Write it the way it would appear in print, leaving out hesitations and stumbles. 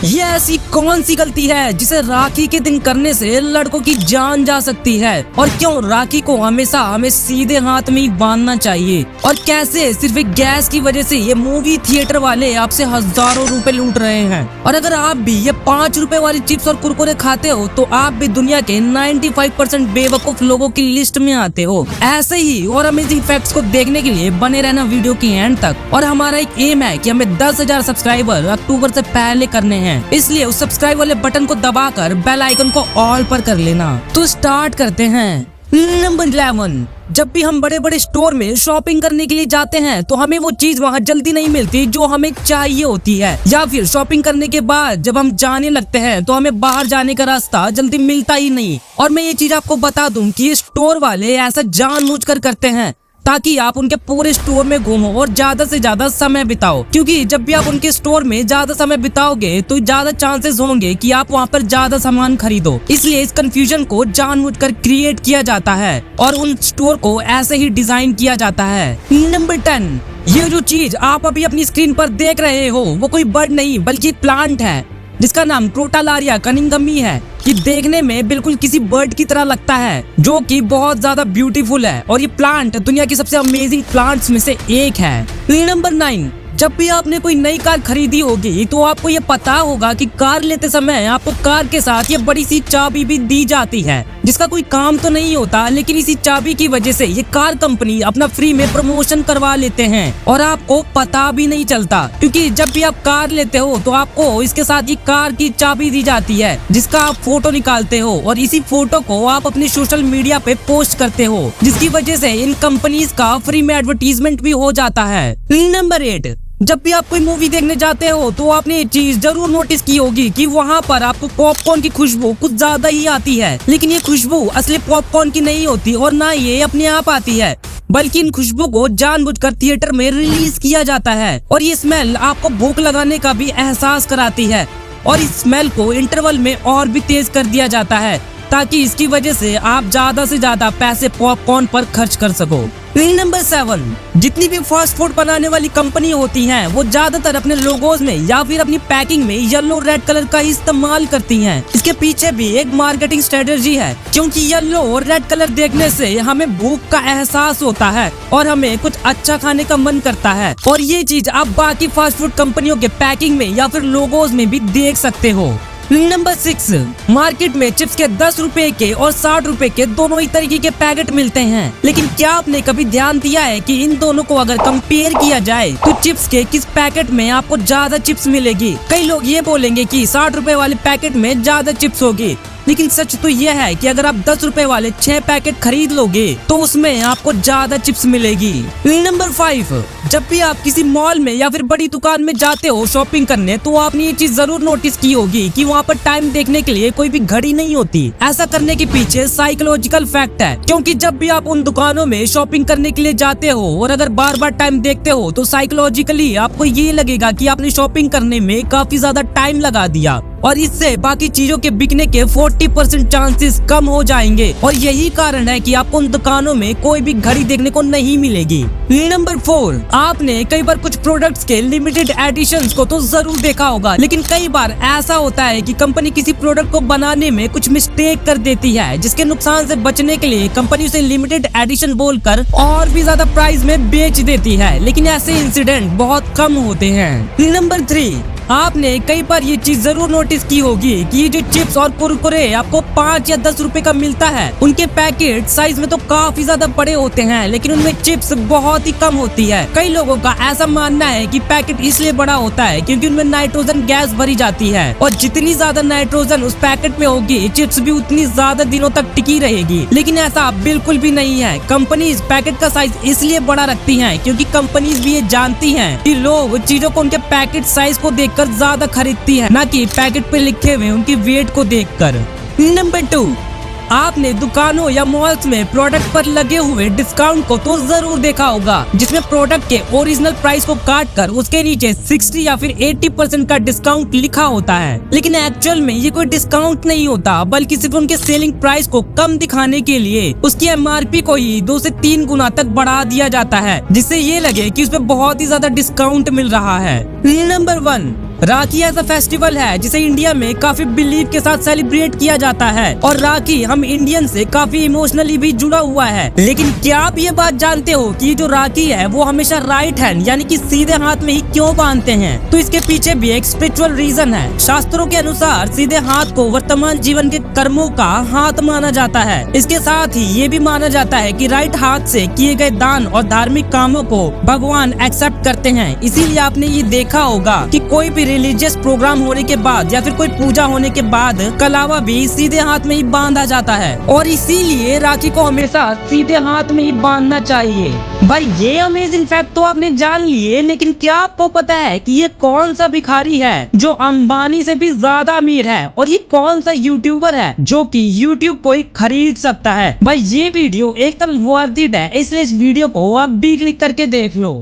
ये ऐसी कौन सी गलती है जिसे राखी के दिन करने से लड़कों की जान जा सकती है? और क्यों राखी को हमेशा हमें सीधे हाथ में ही बांधना चाहिए? और कैसे सिर्फ एक गैस की वजह से ये मूवी थिएटर वाले आपसे हजारों रुपए लूट रहे हैं? और अगर आप भी ये 5 रुपए वाली चिप्स और कुरकुरे खाते हो तो आप भी दुनिया के 95% बेवकूफ लोगों की लिस्ट में आते हो। ऐसे ही और अमेजिंग फैक्ट्स को देखने के लिए बने रहना वीडियो की एंड तक। और हमारा एक एम है कि हमें 10,000 सब्सक्राइबर अक्टूबर से पहले करने हैं, इसलिए उस सब्सक्राइब वाले बटन को दबाकर बेल आइकन को ऑल पर कर लेना। तो स्टार्ट करते हैं। नंबर 11, जब भी हम बड़े बड़े स्टोर में शॉपिंग करने के लिए जाते हैं तो हमें वो चीज वहाँ जल्दी नहीं मिलती जो हमें चाहिए होती है, या फिर शॉपिंग करने के बाद जब हम जाने लगते हैं तो हमें बाहर जाने का रास्ता जल्दी मिलता ही नहीं। और मैं ये चीज आपको बता दूं कि ये स्टोर वाले ऐसा जानबूझकर करते हैं ताकि आप उनके पूरे स्टोर में घूमो और ज्यादा से ज्यादा समय बिताओ, क्योंकि जब भी आप उनके स्टोर में ज्यादा समय बिताओगे तो ज्यादा चांसेस होंगे कि आप वहाँ पर ज्यादा सामान खरीदो। इसलिए इस कंफ्यूजन को जानबूझकर क्रिएट किया जाता है और उन स्टोर को ऐसे ही डिजाइन किया जाता है। नंबर 10, ये जो चीज आप अभी अपनी स्क्रीन पर देख रहे हो वो कोई बर्ड नहीं बल्कि प्लांट है जिसका नाम क्रोटालारिया कनिंगमी है। ये देखने में बिल्कुल किसी बर्ड की तरह लगता है जो कि बहुत ज्यादा ब्यूटीफुल है, और ये प्लांट दुनिया की सबसे अमेजिंग प्लांट्स में से एक है। नंबर 9, जब भी आपने कोई नई कार खरीदी होगी तो आपको ये पता होगा कि कार लेते समय आपको कार के साथ ये बड़ी सी चाबी भी दी जाती है जिसका कोई काम तो नहीं होता, लेकिन इसी चाबी की वजह से ये कार कंपनी अपना फ्री में प्रमोशन करवा लेते हैं और आपको पता भी नहीं चलता, क्योंकि जब भी आप कार लेते हो तो आपको इसके साथ ये कार की चाबी दी जाती है जिसका आप फोटो निकालते हो और इसी फोटो को आप अपने सोशल मीडिया पे पोस्ट करते हो, जिसकी वजह से इन कंपनीज का फ्री में एडवर्टीजमेंट भी हो जाता है। नंबर 8, जब भी आप कोई मूवी देखने जाते हो तो आपने ये चीज जरूर नोटिस की होगी कि वहाँ पर आपको पॉपकॉर्न की खुशबू कुछ ज्यादा ही आती है, लेकिन ये खुशबू असली पॉपकॉर्न की नहीं होती और ना ये अपने आप आती है, बल्कि इन खुशबू को जानबूझकर थिएटर में रिलीज किया जाता है। और ये स्मेल आपको भूख लगाने का भी एहसास कराती है और इस स्मेल को इंटरवल में और भी तेज कर दिया जाता है ताकि इसकी वजह से आप ज्यादा से ज्यादा पैसे पॉपकॉर्न पर खर्च कर सको। नंबर 7, जितनी भी फास्ट फूड बनाने वाली कंपनी होती हैं वो ज्यादातर अपने लोगोज में या फिर अपनी पैकिंग में येलो रेड कलर का इस्तेमाल करती हैं। इसके पीछे भी एक मार्केटिंग स्ट्रेटजी है, क्योंकि येलो और रेड कलर देखने से हमें भूख का एहसास होता है और हमें कुछ अच्छा खाने का मन करता है। और ये चीज आप बाकी फास्ट फूड कंपनियों के पैकिंग में या फिर लोगोज में भी देख सकते हो। नंबर 6, मार्केट में चिप्स के 10 रुपए के और 60 रुपए के दोनों ही तरीके के पैकेट मिलते हैं, लेकिन क्या आपने कभी ध्यान दिया है कि इन दोनों को अगर कंपेयर किया जाए तो चिप्स के किस पैकेट में आपको ज्यादा चिप्स मिलेगी? कई लोग ये बोलेंगे कि 60 रुपए वाले पैकेट में ज्यादा चिप्स होगी, लेकिन सच तो यह है कि अगर आप 10 रुपए वाले 6 पैकेट खरीद लोगे तो उसमें आपको ज्यादा चिप्स मिलेगी। नंबर 5, जब भी आप किसी मॉल में या फिर बड़ी दुकान में जाते हो शॉपिंग करने तो आपने ये चीज जरूर नोटिस की होगी कि वहाँ पर टाइम देखने के लिए कोई भी घड़ी नहीं होती। ऐसा करने के पीछे साइकोलॉजिकल फैक्ट है, क्योंकि जब भी आप उन दुकानों में शॉपिंग करने के लिए जाते हो और अगर बार बार टाइम देखते हो तो साइकोलॉजिकली आपको ये लगेगा कि आपने शॉपिंग करने में काफी ज्यादा टाइम लगा दिया और इससे बाकी चीजों के बिकने के 40% चांसेस कम हो जाएंगे। और यही कारण है कि आपको उन दुकानों में कोई भी घड़ी देखने को नहीं मिलेगी। नंबर 4, आपने कई बार कुछ प्रोडक्ट्स के लिमिटेड एडिशंस को तो जरूर देखा होगा, लेकिन कई बार ऐसा होता है कि कंपनी किसी प्रोडक्ट को बनाने में कुछ मिस्टेक कर देती है, जिसके नुकसान से बचने के लिए कंपनी उसे लिमिटेड एडिशन बोलकर और भी ज्यादा प्राइस में बेच देती है, लेकिन ऐसे इंसिडेंट बहुत कम होते हैं। नंबर 3, आपने कई बार ये चीज जरूर नोटिस की होगी कि ये जो चिप्स और कुरकुरे आपको 5 या 10 रुपए का मिलता है, उनके पैकेट साइज में तो काफी ज्यादा बड़े होते हैं, लेकिन उनमें चिप्स बहुत ही कम होती है। कई लोगों का ऐसा मानना है कि पैकेट इसलिए बड़ा होता है क्योंकि उनमें नाइट्रोजन गैस भरी जाती है और जितनी ज्यादा नाइट्रोजन उस पैकेट में होगी चिप्स भी उतनी ज्यादा दिनों तक टिकी रहेगी, लेकिन ऐसा बिल्कुल भी नहीं है। कंपनीज पैकेट का साइज इसलिए बड़ा रखती है क्योंकि कंपनीज भी ये जानती है कि लोग चीजों को उनके पैकेट साइज को देखकर ज्यादा खरीदती है, ना कि पैकेट पे लिखे हुए उनकी वेट को देखकर। नंबर 2, आपने दुकानों या मॉल्स में प्रोडक्ट पर लगे हुए डिस्काउंट को तो जरूर देखा होगा, जिसमें प्रोडक्ट के ओरिजिनल प्राइस को काट कर उसके नीचे 60 या फिर 80% का डिस्काउंट लिखा होता है, लेकिन एक्चुअल में ये कोई डिस्काउंट नहीं होता, बल्कि सिर्फ उनके सेलिंग प्राइस को कम दिखाने के लिए उसकी MRP को ही 2 से 3 गुना तक बढ़ा दिया जाता है, जिससे ये लगे कि उसमें बहुत ही ज्यादा डिस्काउंट मिल रहा है। नंबर 1, राखी ऐसा फेस्टिवल है जिसे इंडिया में काफी बिलीव के साथ सेलिब्रेट किया जाता है और राखी हम इंडियन से काफी इमोशनली भी जुड़ा हुआ है। लेकिन क्या आप ये बात जानते हो कि जो राखी है वो हमेशा राइट हैंड यानी कि सीधे हाथ में ही क्यों बांधते हैं? तो इसके पीछे भी एक स्पिरिचुअल रीजन है। शास्त्रों के अनुसार सीधे हाथ को वर्तमान जीवन के कर्मों का हाथ माना जाता है। इसके साथ ही ये भी माना जाता है कि राइट हाथ से किए गए दान और धार्मिक कामों को भगवान एक्सेप्ट करते हैं। इसीलिए आपने ये देखा होगा कि कोई भी रिलीजियस प्रोग्राम होने के बाद या फिर कोई पूजा होने के बाद कलावा भी सीधे हाथ में ही बांधा जाता है और इसीलिए राखी को हमेशा सीधे हाथ में ही बांधना चाहिए। भाई ये अमेजिंग फैक्ट तो आपने जान लिए, लेकिन क्या आपको पता है कि ये कौन सा भिखारी है जो अंबानी से भी ज्यादा अमीर है और ये कौन सा यूट्यूबर है जो कि यूट्यूब को ही खरीद सकता है? भाई ये वीडियो एकदम वर्थ इट है, इसलिए इस वीडियो को आप भी क्लिक करके देख लो।